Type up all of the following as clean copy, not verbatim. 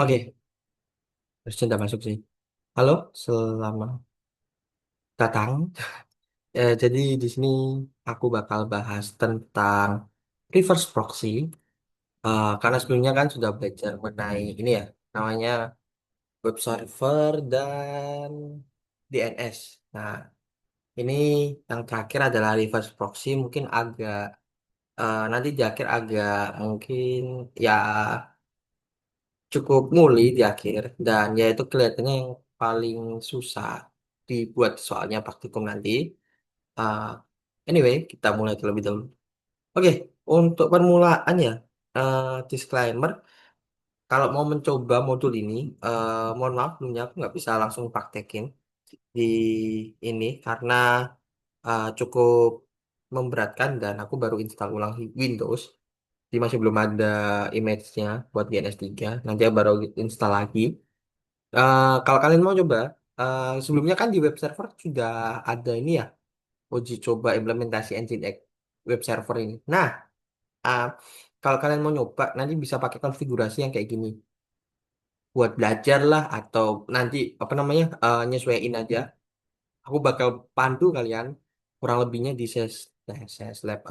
Oke, terus cinta masuk sih. Halo, selamat datang. Jadi di sini aku bakal bahas tentang reverse proxy. Karena sebelumnya kan sudah belajar mengenai ini ya, namanya web server dan DNS. Nah, ini yang terakhir adalah reverse proxy. Mungkin agak nanti di akhir agak mungkin ya cukup nguli di akhir dan ya itu kelihatannya yang paling susah dibuat soalnya praktikum nanti. Uh, anyway, kita mulai terlebih dahulu. Oke, untuk permulaan ya, disclaimer, kalau mau mencoba modul ini, mohon maaf sebelumnya aku nggak bisa langsung praktekin di ini karena cukup memberatkan dan aku baru install ulang Windows. Jadi masih belum ada image-nya buat DNS3. Nanti aku baru install lagi. Kalau kalian mau coba, sebelumnya kan di web server sudah ada ini ya, uji coba implementasi Nginx web server ini. Nah, uh, kalau kalian mau nyoba, nanti bisa pakai konfigurasi yang kayak gini, buat belajar lah atau nanti apa namanya nyesuaiin aja. Aku bakal pandu kalian kurang lebihnya di ses lab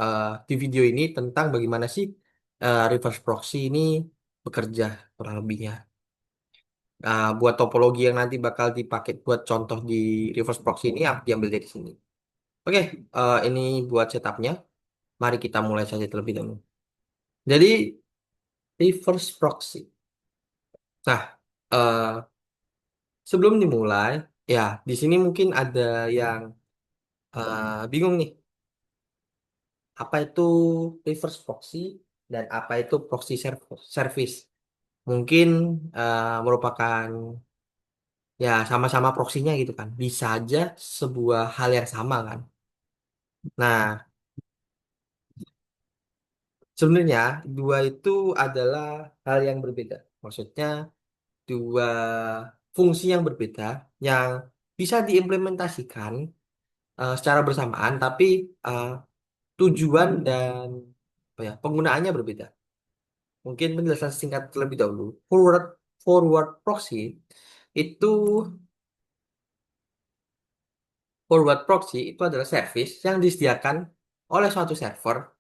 di video ini tentang bagaimana sih reverse proxy ini bekerja kurang lebihnya. Buat topologi yang nanti bakal dipakai buat contoh di reverse proxy ini diambil dari sini. Oke, ini buat setupnya. Mari kita mulai saja terlebih dahulu. Jadi reverse proxy. Nah, eh, sebelum dimulai, ya di sini mungkin ada yang bingung nih, apa itu reverse proxy dan apa itu proxy service. Mungkin merupakan ya sama-sama proxinya gitu kan. Bisa aja sebuah hal yang sama kan. Nah, sebenarnya dua itu adalah hal yang berbeda. Maksudnya dua fungsi yang berbeda yang bisa diimplementasikan secara bersamaan, tapi eh, tujuan dan apa ya, penggunaannya berbeda. Mungkin penjelasan singkat terlebih dahulu. Forward proxy itu forward proxy itu adalah service yang disediakan oleh suatu server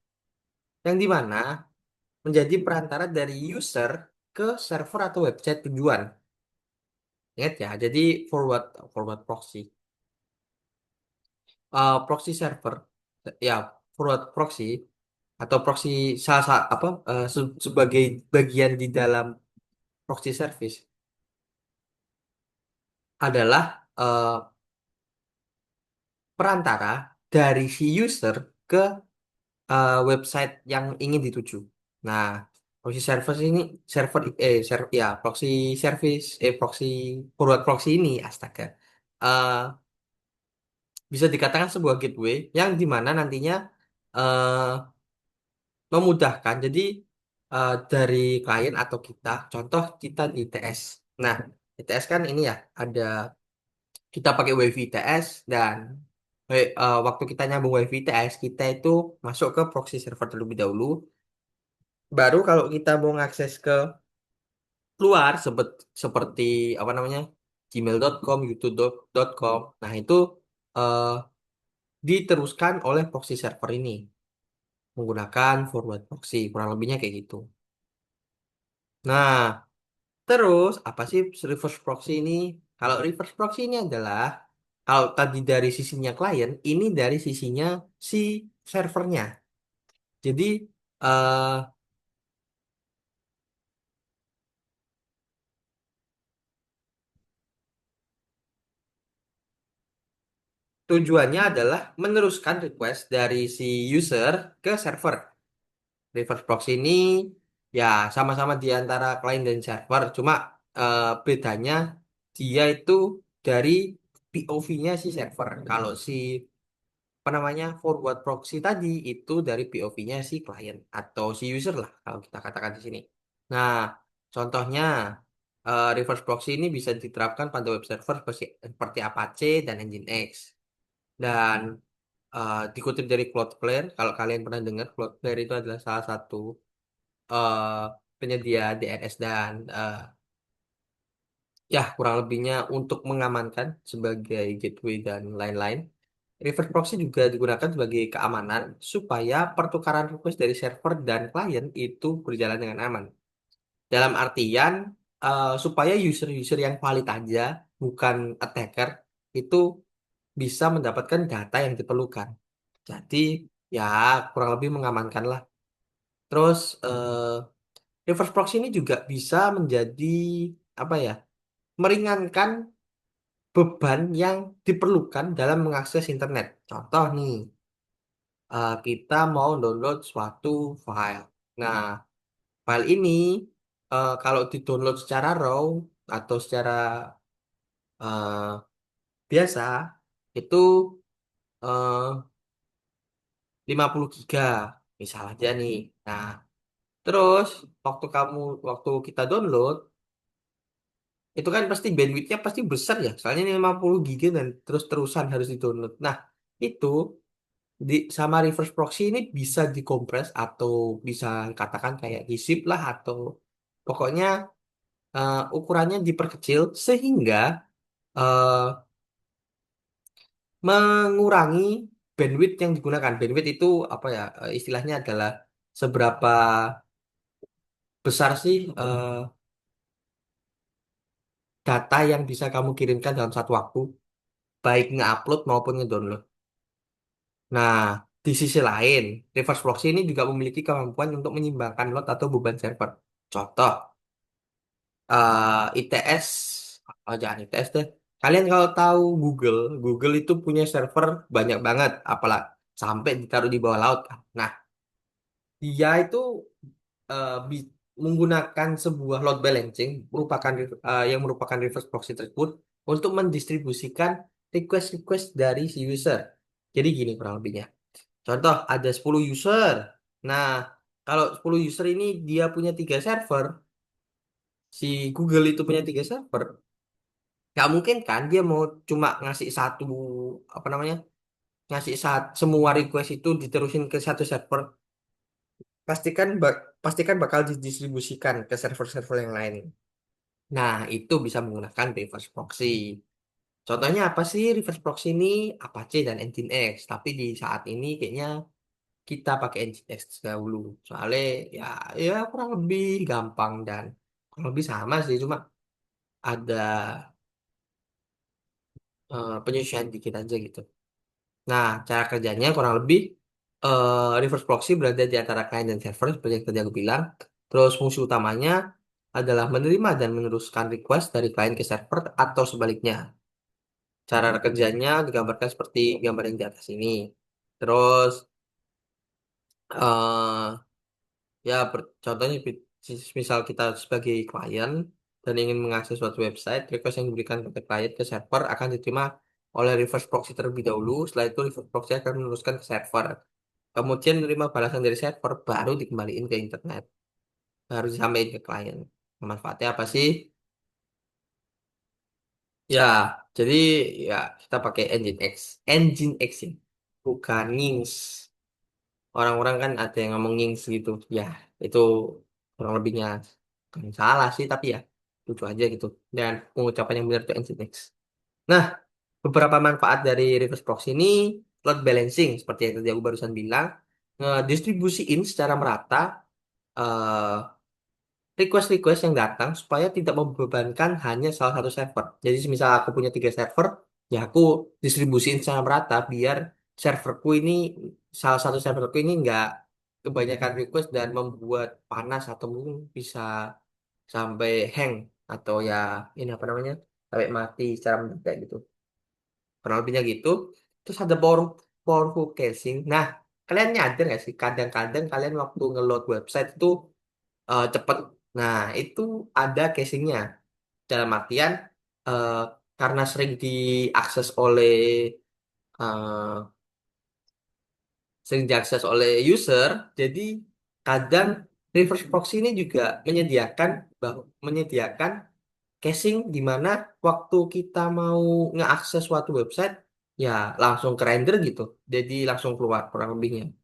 yang dimana menjadi perantara dari user ke server atau website tujuan. Ingat ya, jadi forward forward proxy. Proxy server ya forward proxy atau proxy apa sebagai bagian di dalam proxy service adalah perantara dari si user ke website yang ingin dituju. Nah, proxy service ini proxy service proxy forward proxy ini astaga eh, bisa dikatakan sebuah gateway yang dimana nantinya eh, memudahkan. Jadi dari klien atau kita, contoh kita di TS. Nah, di TS kan ini ya ada kita pakai WiFi TS dan waktu kita nyambung WiFi TS kita itu masuk ke proxy server terlebih dahulu. Baru kalau kita mau ngakses ke luar seperti apa namanya gmail.com, youtube.com. Nah, itu eh, diteruskan oleh proxy server ini menggunakan forward proxy, kurang lebihnya kayak gitu. Nah, terus apa sih reverse proxy ini? Kalau reverse proxy ini adalah kalau tadi dari sisinya klien, ini dari sisinya si servernya. Jadi eh, tujuannya adalah meneruskan request dari si user ke server. Reverse proxy ini ya sama-sama di antara client dan server, cuma bedanya dia itu dari POV-nya si server. Kalau si apa namanya forward proxy tadi itu dari POV-nya si client atau si user lah kalau kita katakan di sini. Nah, contohnya reverse proxy ini bisa diterapkan pada web server seperti Apache dan Nginx. Dan dikutip dari Cloudflare, kalau kalian pernah dengar, Cloudflare itu adalah salah satu eh, penyedia DNS dan Ya, kurang lebihnya untuk mengamankan sebagai gateway dan lain-lain. Reverse proxy juga digunakan sebagai keamanan supaya pertukaran request dari server dan klien itu berjalan dengan aman. Dalam artian supaya user-user yang valid aja, bukan attacker, itu bisa mendapatkan data yang diperlukan. Jadi ya kurang lebih mengamankan lah. Terus reverse proxy ini juga bisa menjadi apa ya? Meringankan beban yang diperlukan dalam mengakses internet. Contoh nih, kita mau download suatu file. Nah, file ini kalau di-download secara RAW atau secara eh, biasa itu eh, 50 giga misal aja nih. Nah, terus waktu kita download itu kan pasti bandwidthnya pasti besar ya. Soalnya ini 50 giga dan terus-terusan harus di-download. Nah, itu sama reverse proxy ini bisa dikompres atau bisa katakan kayak di zip lah atau pokoknya ukurannya diperkecil sehingga eh, mengurangi bandwidth yang digunakan. Bandwidth itu apa ya? Istilahnya adalah seberapa besar sih data yang bisa kamu kirimkan dalam satu waktu, baik nge-upload maupun nge-download. Nah, di sisi lain, reverse proxy ini juga memiliki kemampuan untuk menyimbangkan load atau beban server. Contoh, ITS, oh jangan ITS deh. Kalian kalau tahu Google, Google itu punya server banyak banget, apalagi sampai ditaruh di bawah laut kan. Nah, dia itu menggunakan sebuah load balancing, yang merupakan reverse proxy tersebut untuk mendistribusikan request-request dari si user. Jadi gini kurang lebihnya. Contoh, ada 10 user. Nah, kalau 10 user ini dia punya 3 server, si Google itu punya 3 server, nggak mungkin kan dia mau cuma ngasih satu, apa namanya, semua request itu diterusin ke satu server. Pastikan bakal didistribusikan ke server-server yang lain. Nah, itu bisa menggunakan reverse proxy. Contohnya apa sih reverse proxy ini? Apache dan Nginx. Tapi di saat ini kayaknya kita pakai Nginx dahulu. Soalnya ya ya kurang lebih gampang dan kurang lebih sama sih. Cuma ada penyesuaian dikit aja gitu. Nah, cara kerjanya kurang lebih reverse proxy berada di antara client dan server seperti yang tadi aku bilang. Terus fungsi utamanya adalah menerima dan meneruskan request dari client ke server atau sebaliknya. Cara kerjanya digambarkan seperti gambar yang di atas ini. Terus eh ya contohnya misal kita sebagai klien dan ingin mengakses suatu website, request yang diberikan ke klien ke server akan diterima oleh reverse proxy terlebih dahulu. Setelah itu reverse proxy akan meneruskan ke server. Kemudian menerima balasan dari server baru dikembaliin ke internet. Harus disampaikan ke klien. Manfaatnya apa sih? Ya, jadi ya kita pakai Nginx. Nginx ya, bukan Nginx. Orang-orang kan ada yang ngomong Nginx gitu. Ya, itu kurang lebihnya kan salah sih, tapi ya lucu aja gitu. Dan pengucapan yang benar itu Nginx. Nah, beberapa manfaat dari reverse proxy ini load balancing seperti yang tadi aku barusan bilang, ngedistribusiin secara merata eh, request-request yang datang supaya tidak membebankan hanya salah satu server. Jadi misal aku punya 3 server, ya aku distribusiin secara merata biar serverku ini, salah satu serverku ini nggak kebanyakan request dan membuat panas atau mungkin bisa sampai hang atau ya ini apa namanya sampai mati secara mendadak gitu. Kurang lebihnya gitu. Terus ada powerful caching. Nah, kalian nyadar nggak sih kadang-kadang kalian waktu nge-load website itu cepet. Nah, itu ada casingnya. Dalam artian eh, karena eh, sering diakses oleh user, jadi kadang reverse proxy ini juga menyediakan caching di mana waktu kita mau ngeakses suatu website ya langsung ke render gitu. Jadi langsung keluar kurang lebihnya.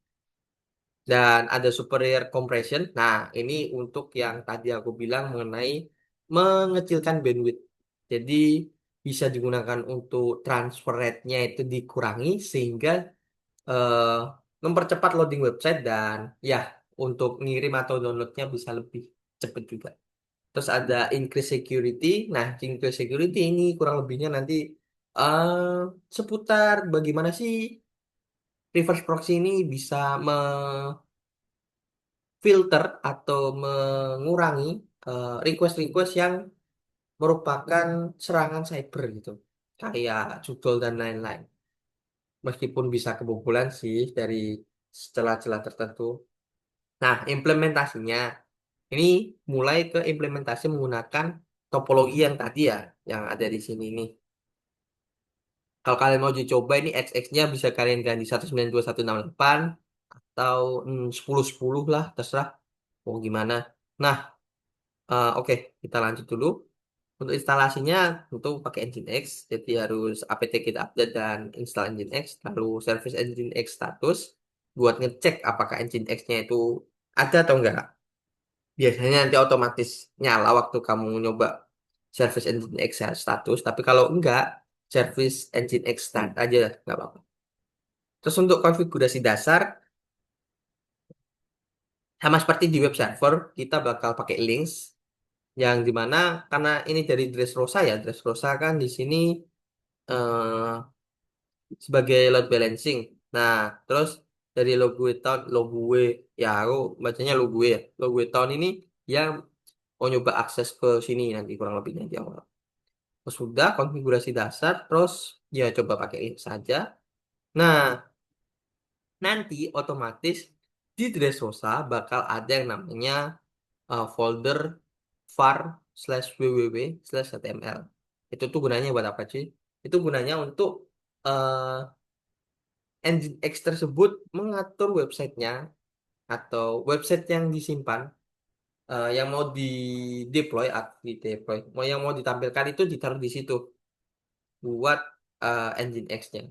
Dan ada superior compression. Nah, ini untuk yang tadi aku bilang mengenai mengecilkan bandwidth. Jadi bisa digunakan untuk transfer rate-nya itu dikurangi sehingga eh, mempercepat loading website dan ya untuk ngirim atau downloadnya bisa lebih cepat juga. Terus ada increase security. Nah, increase security ini kurang lebihnya nanti eh seputar bagaimana sih reverse proxy ini bisa memfilter atau mengurangi request-request yang merupakan serangan cyber gitu. Kayak judol dan lain-lain. Meskipun bisa kebobolan sih dari celah-celah tertentu. Nah, implementasinya ini mulai ke implementasi menggunakan topologi yang tadi ya, yang ada di sini nih. Kalau kalian mau dicoba ini XX-nya bisa kalian ganti 192.168 atau 10.10 lah, terserah mau gimana. Nah, oke, kita lanjut dulu. Untuk instalasinya tentu pakai Nginx, jadi harus apt kita update dan install Nginx, lalu service Nginx status buat ngecek apakah Nginx-nya itu ada atau enggak. Biasanya nanti otomatis nyala waktu kamu nyoba service Nginx status, tapi kalau enggak, service Nginx start aja, nggak apa-apa. Terus untuk konfigurasi dasar, sama seperti di web server, kita bakal pakai links yang dimana karena ini dari Dressrosa ya, Dressrosa kan di sini eh, sebagai load balancing. Nah, terus dari Logue ya aku bacanya Logue ya. Logue tahun ini yang mau nyoba akses ke sini nanti kurang lebihnya di awal. Terus sudah konfigurasi dasar, terus ya coba pakai ini saja. Nah, nanti otomatis di Dressrosa bakal ada yang namanya folder var slash www slash html. Itu tuh gunanya buat apa sih? Itu gunanya untuk eh, engine X tersebut mengatur websitenya atau website yang disimpan yang mau di deploy atau di deploy mau yang mau ditampilkan itu ditaruh di situ buat engine X-nya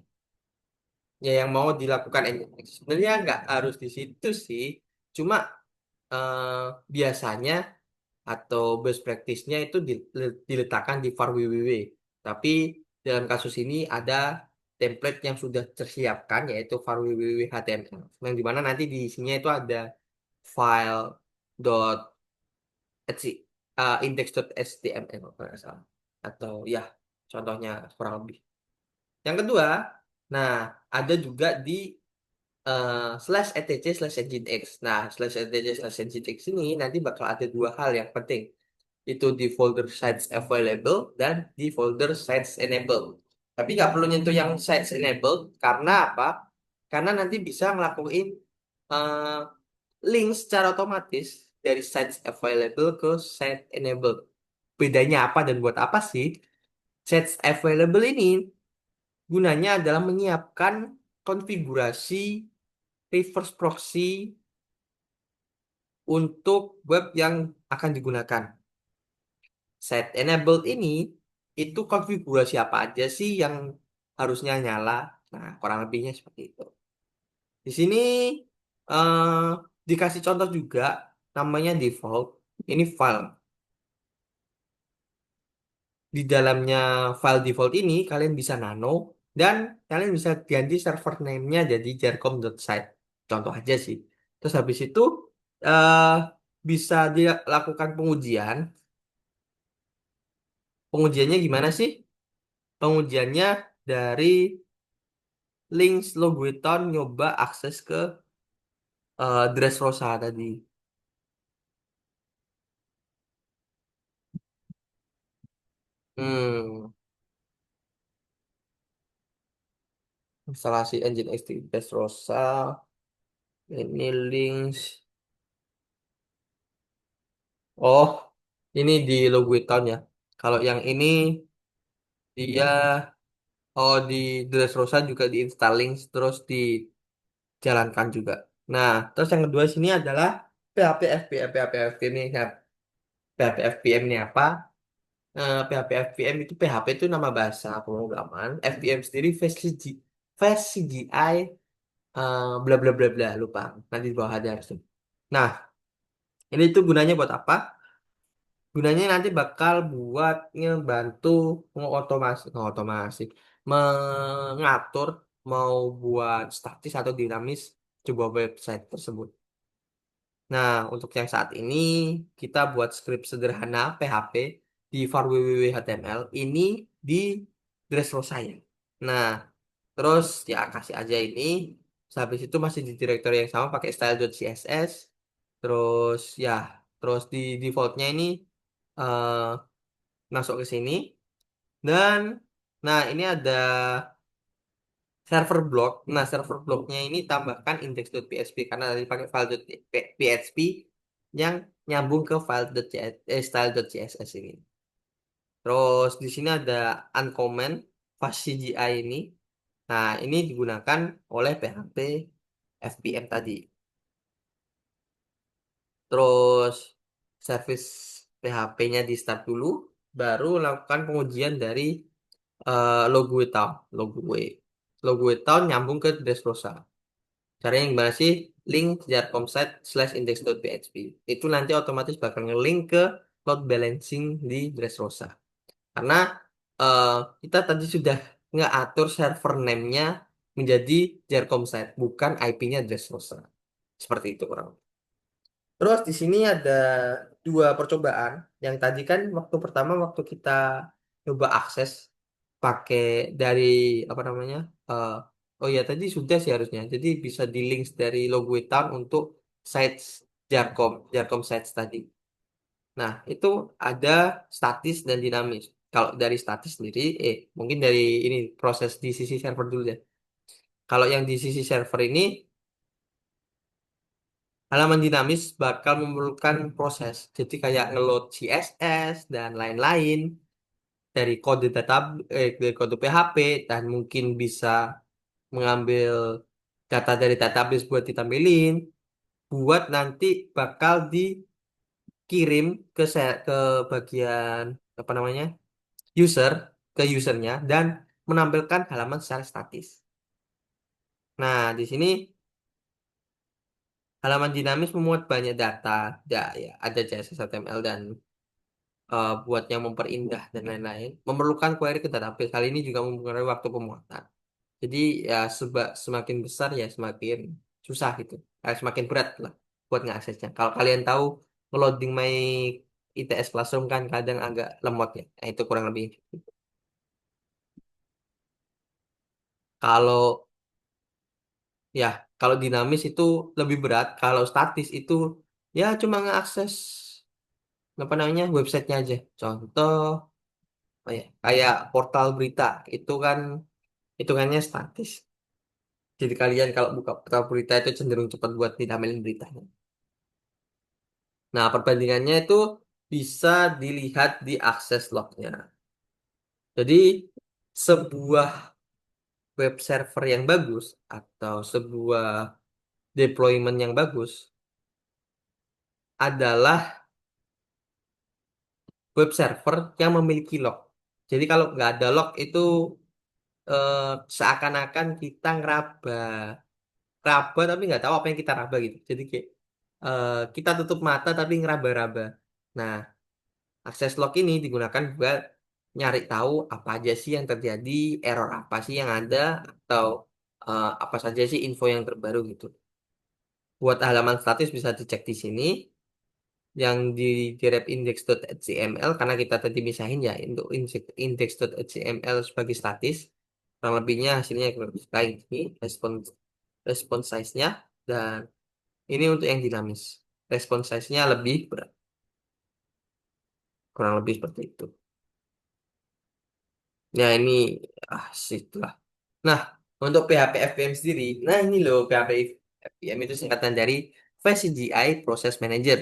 ya yang mau dilakukan engine X sebenarnya nggak harus di situ sih cuma eh, biasanya atau best practice-nya itu diletakkan di var www tapi dalam kasus ini ada template yang sudah tersiapkan yaitu var www HTML yang dimana nanti di isinya itu ada file dot index.html kalau nggak salah atau ya contohnya kurang lebih. Yang kedua, nah ada juga di slash etc slash nginx. Nah slash etc slash nginx ini nanti bakal ada dua hal yang penting. Itu di folder sites available dan di folder sites enabled. Tapi nggak perlu nyentuh yang sites enabled karena apa? Karena nanti bisa ngelakuin eh, link secara otomatis dari sites available ke site enabled. Bedanya apa dan buat apa sih? Sites available ini gunanya adalah menyiapkan konfigurasi reverse proxy untuk web yang akan digunakan. Site enabled ini itu konfigurasi apa aja sih yang harusnya nyala? Nah, kurang lebihnya seperti itu. Di sini eh, dikasih contoh juga namanya default. Ini file. Di dalamnya file default ini kalian bisa nano dan kalian bisa ganti server name-nya jadi jarcom.site. Contoh aja sih. Terus habis itu eh, bisa dilakukan pengujian. Pengujiannya gimana sih? Pengujiannya dari links Logueton nyoba akses ke Dressrosa tadi. Hmm, instalasi engine X di Dressrosa. Ini links. Oh, ini di Logueton ya. Kalau yang ini dia di Dressrosa juga diinstalling terus dijalankan juga. Nah, terus yang kedua sini adalah PHP FPM. PHP FPM ini ya. PHP FPM ini apa? PHP FPM itu PHP itu nama bahasa pemrograman. FPM sendiri Fast CGI bla bla bla bla lupa. Nanti di bawah ada harusnya. Nah, ini tuh gunanya buat apa? Gunanya nanti bakal buat ngebantu mengotomasi, mengatur mau buat statis atau dinamis sebuah website tersebut. Nah, untuk yang saat ini kita buat script sederhana PHP di var www.html ini di Dressrosa ya. Nah, terus ya kasih aja ini. Terus habis itu masih di directory yang sama pakai style.css. Terus ya, terus di defaultnya ini eh, masuk ke sini dan nah ini ada server block. Nah, server blocknya ini tambahkan index.php karena tadi pakai file.php yang nyambung ke style.css ini. Terus di sini ada uncomment fast CGI ini. Nah, ini digunakan oleh PHP FPM tadi. Terus service PHP-nya di start dulu, baru lakukan pengujian dari logo town, logo town nyambung ke Dressrosa. Caranya yang gimana sih? Link jarcom site/index.php. Itu nanti otomatis bakal nge-link ke load balancing di Dressrosa. Karena eh, kita tadi sudah ngeatur server name-nya menjadi jarcom site, bukan IP-nya Dressrosa. Seperti itu kurang. Terus di sini ada dua percobaan. Yang tadi kan waktu pertama waktu kita coba akses pakai dari apa namanya? eh, oh ya tadi sudah sih harusnya. Jadi bisa di links dari Loguetown untuk sites Jarcom sites tadi. Nah, itu ada statis dan dinamis. Kalau dari statis sendiri, mungkin dari ini proses di sisi server dulu ya. Kalau yang di sisi server ini halaman dinamis bakal memerlukan proses. Jadi kayak ngeload CSS dan lain-lain dari kode PHP dan mungkin bisa mengambil data dari database buat ditampilin, buat nanti bakal dikirim ke bagian apa namanya user ke usernya dan menampilkan halaman secara statis. Nah, di sini halaman dinamis memuat banyak data, ya, ada CSS, HTML dan buat yang memperindah dan lain-lain, memerlukan query ke database. Kali ini juga mempengaruhi waktu pemuatan. Jadi ya semakin besar ya semakin susah gitu. Semakin berat lah buat ngaksesnya. Kalau kalian tahu ngeloading my ITS Classroom kan kadang agak lemot ya. Nah, itu kurang lebih. Kalau ya kalau dinamis itu lebih berat. Kalau statis itu ya cuma ngeakses apa namanya websitenya aja. Contoh, oh ya, kayak portal berita itu kan hitungannya statis. Jadi kalian kalau buka portal berita itu cenderung cepat buat ditampilin beritanya. Nah, perbandingannya itu bisa dilihat di akses lognya. Jadi, sebuah web server yang bagus atau sebuah deployment yang bagus adalah web server yang memiliki log. Jadi kalau nggak ada log itu eh, seakan-akan kita ngeraba tapi nggak tahu apa yang kita raba gitu. Jadi kayak kita tutup mata tapi ngeraba-raba. Nah, akses log ini digunakan buat nyari tahu apa aja sih yang terjadi, error apa sih yang ada, atau apa saja sih info yang terbaru gitu. Buat halaman status bisa dicek di sini, yang di grep index.html karena kita tadi misahin ya untuk index.html sebagai statis. Kurang lebihnya hasilnya kurang lebih kayak ini, response size-nya dan ini untuk yang dinamis. Response size-nya lebih berat, kurang lebih seperti itu. Ya ini sih itulah. Nah, untuk PHP FPM sendiri, nah ini loh PHP FPM itu singkatan dari VCGI Process Manager,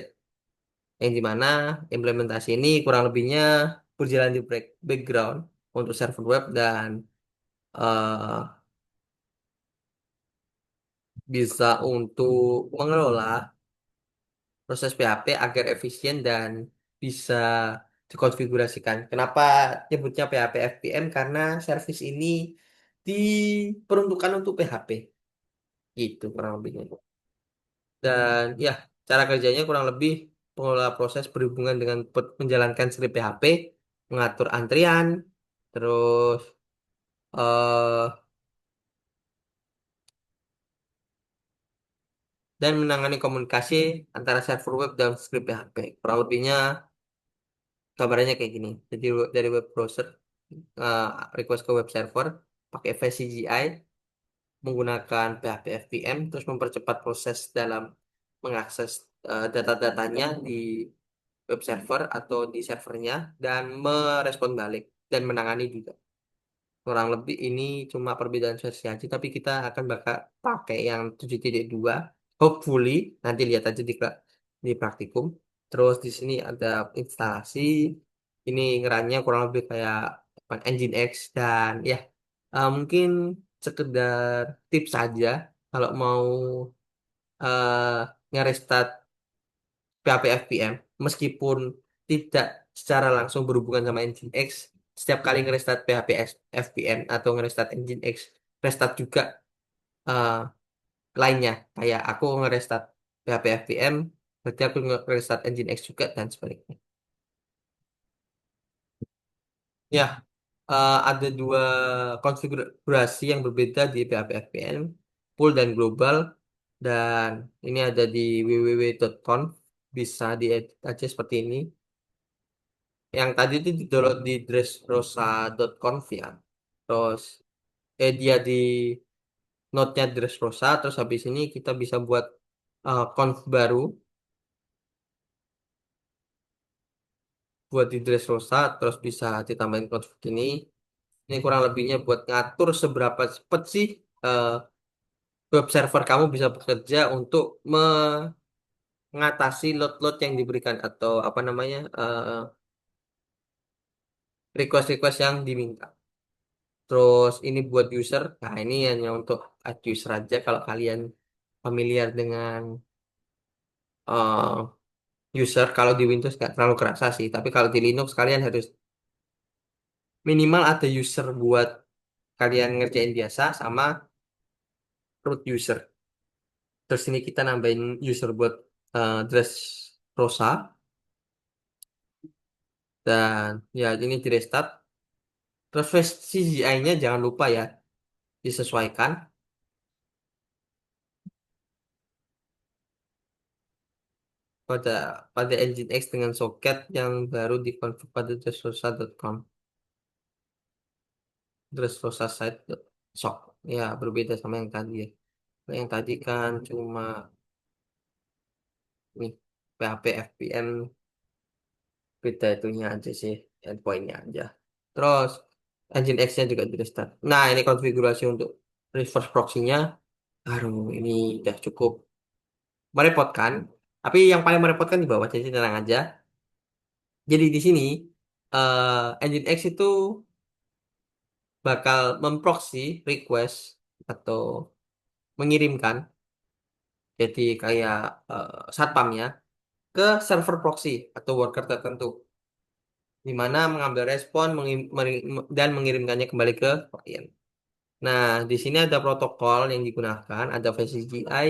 yang dimana implementasi ini kurang lebihnya berjalan di background untuk server web dan eh, bisa untuk mengelola proses PHP agar efisien dan bisa dikonfigurasikan. Kenapa nyebutnya PHP FPM? Karena service ini diperuntukkan untuk PHP. Gitu kurang lebihnya. Dan ya, cara kerjanya kurang lebih. pengelola proses berhubungan dengan menjalankan script PHP, mengatur antrian, terus eh dan menangani komunikasi antara server web dan script PHP. Kurang lebihnya gambarannya kayak gini. Jadi dari web browser eh, request ke web server pakai VCGI menggunakan PHP FPM terus mempercepat proses dalam mengakses data-datanya di web server atau di servernya dan merespon balik dan menangani juga. Kurang lebih ini cuma perbedaan versi aja, tapi kita akan bakal pakai yang 7.2. Hopefully, nanti lihat aja di praktikum. Terus di sini ada instalasi. Ini ngerannya kurang lebih kayak apa, Nginx dan ya mungkin sekedar tips saja kalau mau nge-restart PHP FPM meskipun tidak secara langsung berhubungan sama Nginx. Setiap kali nge-restart PHP FPM atau nge-restart Nginx, restart juga eh, lainnya. Kayak aku nge-restart PHP FPM, berarti aku nge-restart Nginx juga dan sebaliknya. Ya, ada dua konfigurasi yang berbeda di PHP FPM, full dan global. Dan ini ada di www.conf, bisa diedit aja seperti ini. Yang tadi itu di-download di dressrosa.conf ya. Terus dia di node-nya Dressrosa. Terus habis ini kita bisa buat conf baru buat di Dressrosa. Terus bisa ditambahin conf ini. Ini kurang lebihnya buat ngatur seberapa cepat sih eh, web server kamu bisa bekerja untuk mengatasi load-load yang diberikan atau apa namanya request-request yang diminta. Terus ini buat user. Nah, ini hanya untuk ad user aja kalau kalian familiar dengan user. Kalau di Windows nggak terlalu kerasa sih. Tapi kalau di Linux kalian harus minimal ada user buat kalian ngerjain biasa sama root user. Terus ini kita nambahin user buat dress Rosa dan ya ini di restart. Terus CGI-nya jangan lupa ya disesuaikan pada pada Nginx dengan soket yang baru dikonfig pada dressrosa.com. Dressrosa site sok ya berbeda sama yang tadi ya. Yang tadi kan cuma nih PHP FPM beda itunya aja sih endpointnya aja. Terus Nginx-nya juga di restart. Nah ini konfigurasi untuk reverse proxy-nya. Aduh ini udah cukup merepotkan. Tapi yang paling merepotkan di bawah jadi tenang aja. Jadi di sini Nginx itu bakal memproxy request atau mengirimkan jadi kayak satpamnya ke server proxy atau worker tertentu di mana mengambil respon dan mengirimkannya kembali ke klien. Nah, di sini ada protokol yang digunakan, ada VCGI,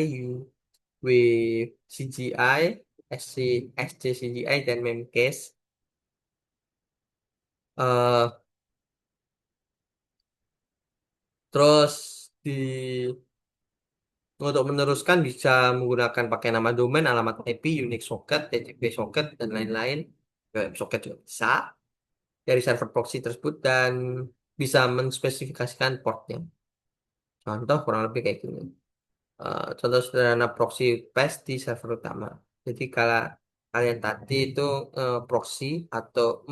UWCGI, SCCGI, dan Memcached. Eh, terus di untuk meneruskan bisa menggunakan pakai nama domain, alamat IP, Unix socket, TCP socket, dan lain-lain. Web socket juga bisa dari server proxy tersebut dan bisa menspesifikasikan portnya. Contoh kurang lebih kayak gini. Contoh sederhana proxy paste di server utama. Jadi kalau kalian tadi itu proxy atau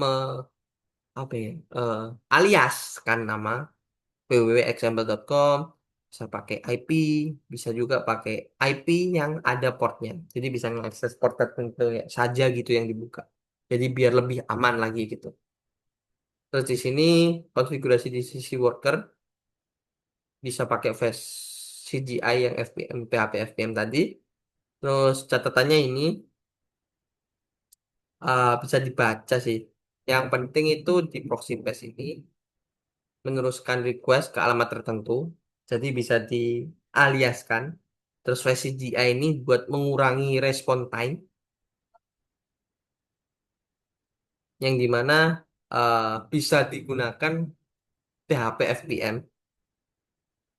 apa ya, alias kan nama www.example.com bisa pakai IP, bisa juga pakai IP yang ada portnya. Jadi bisa mengakses port tertentu ya, saja gitu yang dibuka. Jadi biar lebih aman lagi gitu. Terus di sini konfigurasi di sisi worker bisa pakai flash CGI yang FPM, PHP FPM tadi. Terus catatannya ini bisa dibaca sih. Yang penting itu di proxy paste ini meneruskan request ke alamat tertentu. Jadi bisa dialiaskan. Terus flash CGI ini buat mengurangi respon time. yang dimana eh, bisa digunakan PHP FPM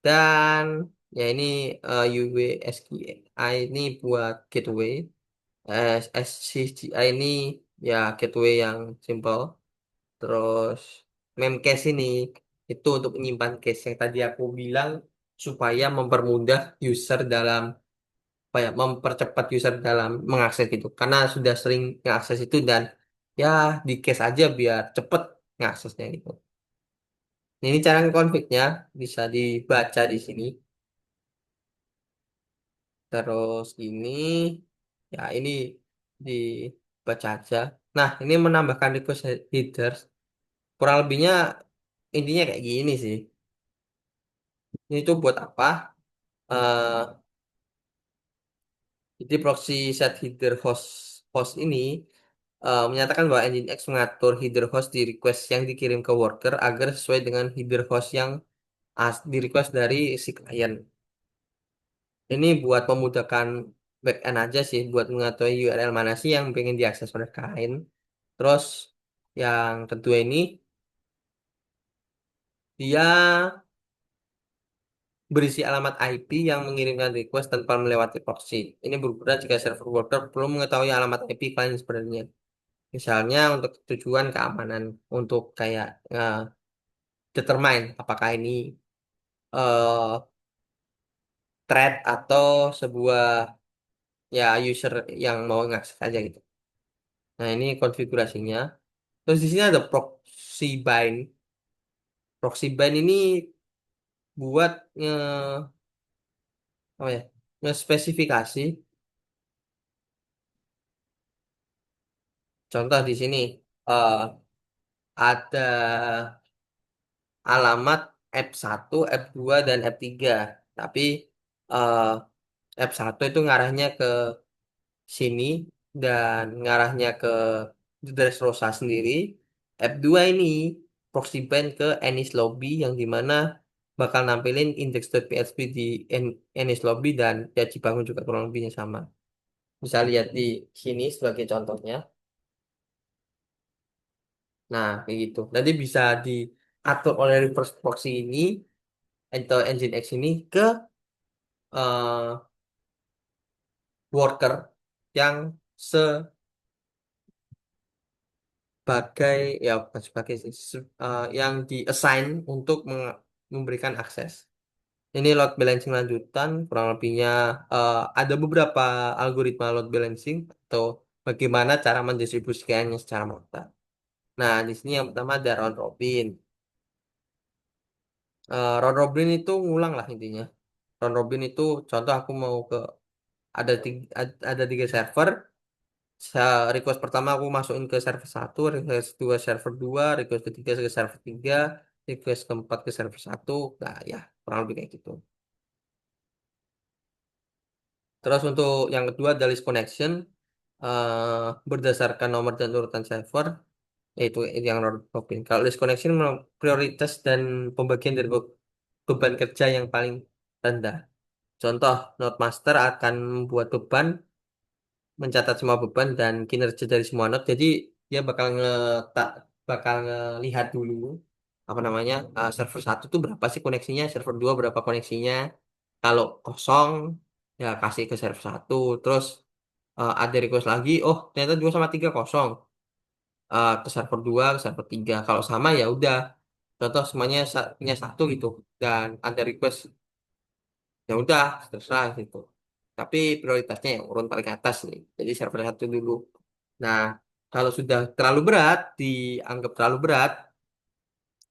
dan ya ini UWSGI ini buat gateway. SCGI ini ya gateway yang simple. Terus Memcache ini itu untuk menyimpan cache yang tadi aku bilang supaya mempermudah user dalam apa ya, mempercepat user dalam mengakses itu karena sudah sering mengakses itu dan ya di cache aja biar cepet mengaksesnya gitu. Nah, ini cara konfignya bisa dibaca di sini. Terus ini ya ini dibaca aja. Nah, ini menambahkan request headers. Kurang lebihnya intinya kayak gini sih. Ini tuh buat apa? Eh, jadi proxy set header host host ini menyatakan bahwa Nginx mengatur header host di request yang dikirim ke worker agar sesuai dengan header host yang di request dari si klien. Ini buat memudahkan backend aja sih, buat mengetahui URL mana sih yang pengen diakses oleh klien. Terus yang kedua ini dia berisi alamat IP yang mengirimkan request tanpa melewati proxy. Ini berguna jika server worker perlu mengetahui alamat IP klien sebenarnya. Misalnya untuk tujuan keamanan, untuk kayak determine apakah ini thread atau sebuah ya user yang mau ngakses aja gitu. Nah ini konfigurasinya. Terus di sini ada proxy bind. Proxy bind ini buat apa ya? Spesifikasi. Contoh di sini eh, ada alamat F1, F2 dan F3. Tapi eh, F1 itu ngarahnya ke sini dan ngarahnya ke Dress Rosa sendiri. F2 ini proxy bind ke Ennis Lobby yang dimana bakal nampilin index.php di Ennis Lobby dan ya Cibangun juga kurang lebihnya sama. Bisa lihat di sini sebagai contohnya. Nah, kayak gitu. Nanti bisa diatur oleh reverse proxy ini atau Nginx ini ke eh, worker yang sebagai ya bukan sebagai sih, yang di-assign untuk memberikan akses. Ini load balancing lanjutan, kurang lebihnya ada beberapa algoritma load balancing atau bagaimana cara mendistribusikannya secara merata. Nah, di sini yang pertama ada round robin. Round robin itu ngulang lah intinya. Round robin itu contoh aku mau ke ada tiga server. Request pertama aku masukin ke server satu, request dua server dua, request ketiga ke server tiga, request keempat ke server satu. Nah, ya kurang lebih kayak gitu. Terus untuk yang kedua ada list connection berdasarkan nomor dan urutan server, yaitu yang round robin. Kalau list connection prioritas dan pembagian dari beban kerja yang paling rendah. Contoh, node master akan membuat beban mencatat semua beban dan kinerja dari semua node. Jadi dia bakal ngelihat dulu apa namanya server satu tuh berapa sih koneksinya, server 2 berapa koneksinya. Kalau kosong ya kasih ke server satu. Terus ada request lagi, oh ternyata 2 sama 3 kosong. Ke server 2 ke server 3. Kalau sama ya udah. Contoh semuanya punya satu gitu dan ada request ya udah terserah gitu. Tapi prioritasnya yang urut paling atas nih. Jadi server satu dulu. Nah, kalau sudah terlalu berat, dianggap terlalu berat,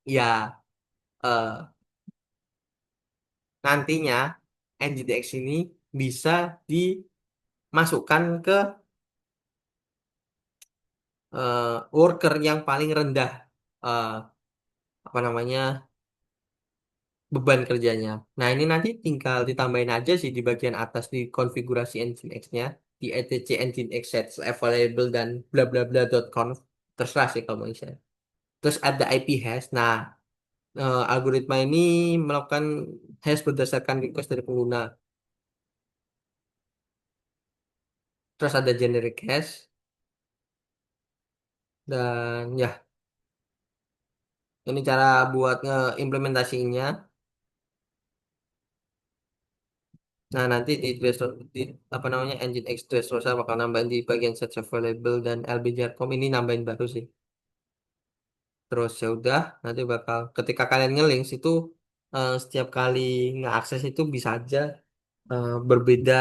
ya eh, nantinya NGDX ini bisa dimasukkan ke worker yang paling rendah eh, apa namanya beban kerjanya. Nah, ini nanti tinggal ditambahin aja sih di bagian atas di konfigurasi Nginx-nya di etc nginx sets available dan bla bla bla .conf. Terserah sih kalau mau share. Terus ada IP hash. Nah, algoritma ini melakukan hash berdasarkan request dari pengguna. Terus ada generic hash. Dan ya, ini cara buat ngeimplementasinya. Nah, nanti di apa namanya engine X Dressrosa bakal nambahin di bagian search available dan lbjar.com ini nambahin baru sih. Terus ya udah, nanti bakal ketika kalian ngelinks itu setiap kali ngeakses itu bisa aja berbeda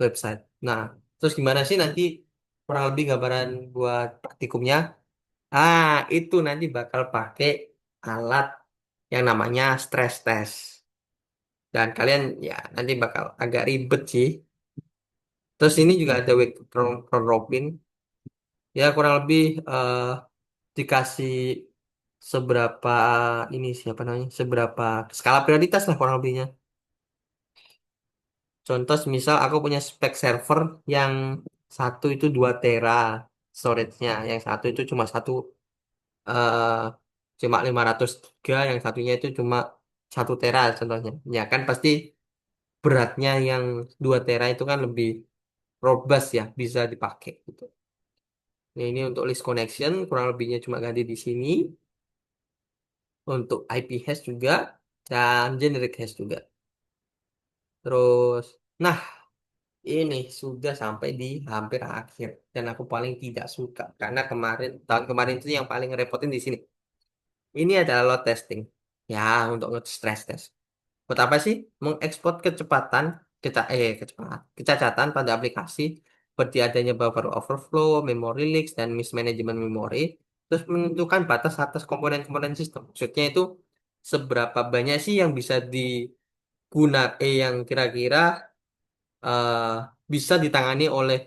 website. Nah, terus gimana sih nanti kurang lebih gambaran buat praktikumnya? Ah, itu nanti bakal pakai alat yang namanya stress test. Dan kalian ya nanti bakal agak ribet sih. Terus ini juga ada wake round robin. Ya kurang lebih dikasih seberapa ini siapa namanya? Seberapa skala prioritas lah kurang lebihnya. Contoh misal aku punya spek server yang satu itu 2 tera storage-nya, yang satu itu eh cuma 500 GB, yang satunya itu cuma 1 tera contohnya. Ya kan pasti beratnya yang 2 tera itu kan lebih robust ya, bisa dipakai gitu. Nah, ini untuk list connection kurang lebihnya cuma ganti di sini. Untuk IP hash juga dan generic hash juga. Terus, nah ini sudah sampai di hampir akhir dan aku paling tidak suka karena tahun kemarin itu yang paling ngerepotin di sini. Ini adalah load testing. Ya, untuk nge-stress test. Buat apa sih? Mengekspor kecacatan pada aplikasi seperti adanya buffer overflow, memory leaks, dan mismanagement memory. Terus menentukan batas atas komponen-komponen sistem. Maksudnya itu seberapa banyak sih yang bisa yang kira-kira eh, bisa ditangani oleh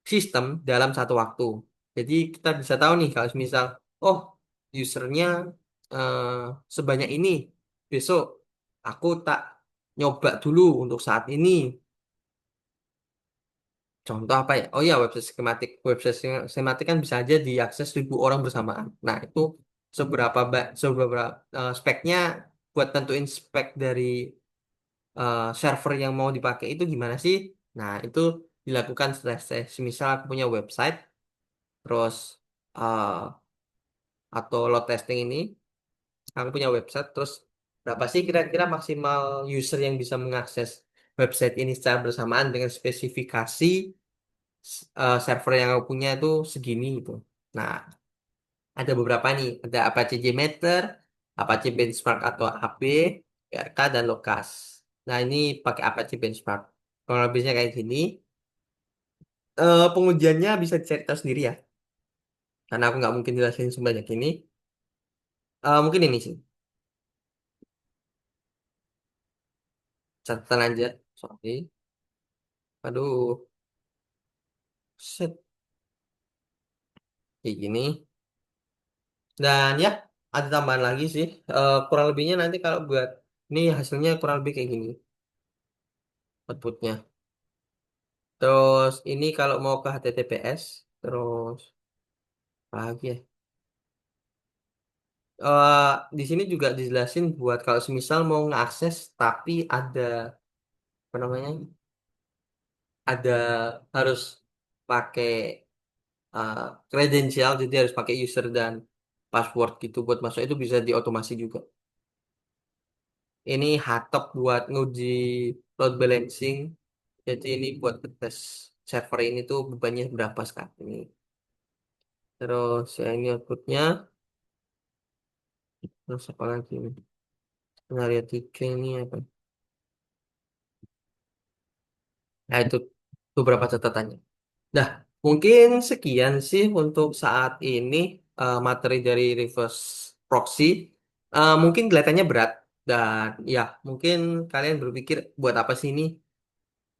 sistem dalam satu waktu. Jadi kita bisa tahu nih kalau misal, oh usernya eh, sebanyak ini, besok aku tak nyoba dulu untuk saat ini. Contoh apa ya? Oh ya website skematik. Skematik kan bisa aja diakses 1.000 orang bersamaan. Nah itu seberapa speknya buat tentuin spek dari server yang mau dipakai itu gimana sih? Nah itu dilakukan stress test. Misal aku punya website, terus eh, atau load testing ini aku punya website terus berapa sih kira-kira maksimal user yang bisa mengakses website ini secara bersamaan dengan spesifikasi server yang aku punya itu segini gitu. Nah, ada beberapa nih, ada Apache JMeter, Apache Benchmark atau AP, PRK dan Locus. Nah, ini pakai Apache Benchmark. Kalau lebihnya kayak gini, pengujiannya bisa dicari tahu sendiri ya, karena aku nggak mungkin jelasin sebanyak ini. Mungkin ini sih, catatan aja. Sorry. Aduh, set kayak gini. Dan ya, ada tambahan lagi sih. Kurang lebihnya nanti kalau buat ini hasilnya kurang lebih kayak gini outputnya. Terus ini kalau mau ke HTTPS, terus apa lagi ya? Eh, di sini juga dijelasin buat kalau semisal mau ngeakses tapi apa namanya? Ada harus pakai uh, kredensial, jadi harus pakai user dan password gitu buat masuk itu bisa diotomasi juga. Ini hotop buat nguji load balancing. Jadi ini buat tes server ini tuh bebannya berapa sekarang ini. Terus ya ini outputnya. Terus apa lagi nih? Skenario 3 ini apa? Nah itu beberapa catatannya. Nah, mungkin sekian sih untuk saat ini materi dari reverse proxy. Mungkin kelihatannya berat dan ya mungkin kalian berpikir buat apa sih ini?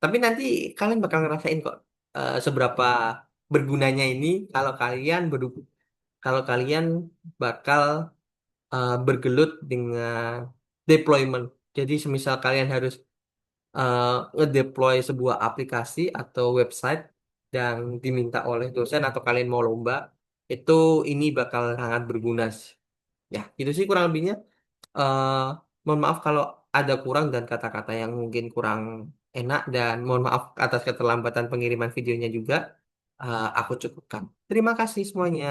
Tapi nanti kalian bakal ngerasain kok seberapa bergunanya ini kalau kalau kalian bakal bergelut dengan deployment. Jadi semisal kalian harus eh, ngedeploy sebuah aplikasi atau website yang diminta oleh dosen atau kalian mau lomba, itu ini bakal sangat berguna. Ya, itu sih kurang lebihnya. Eh Mohon maaf kalau ada kurang dan kata-kata yang mungkin kurang enak dan mohon maaf atas keterlambatan pengiriman videonya juga. aku cukupkan. Terima kasih semuanya.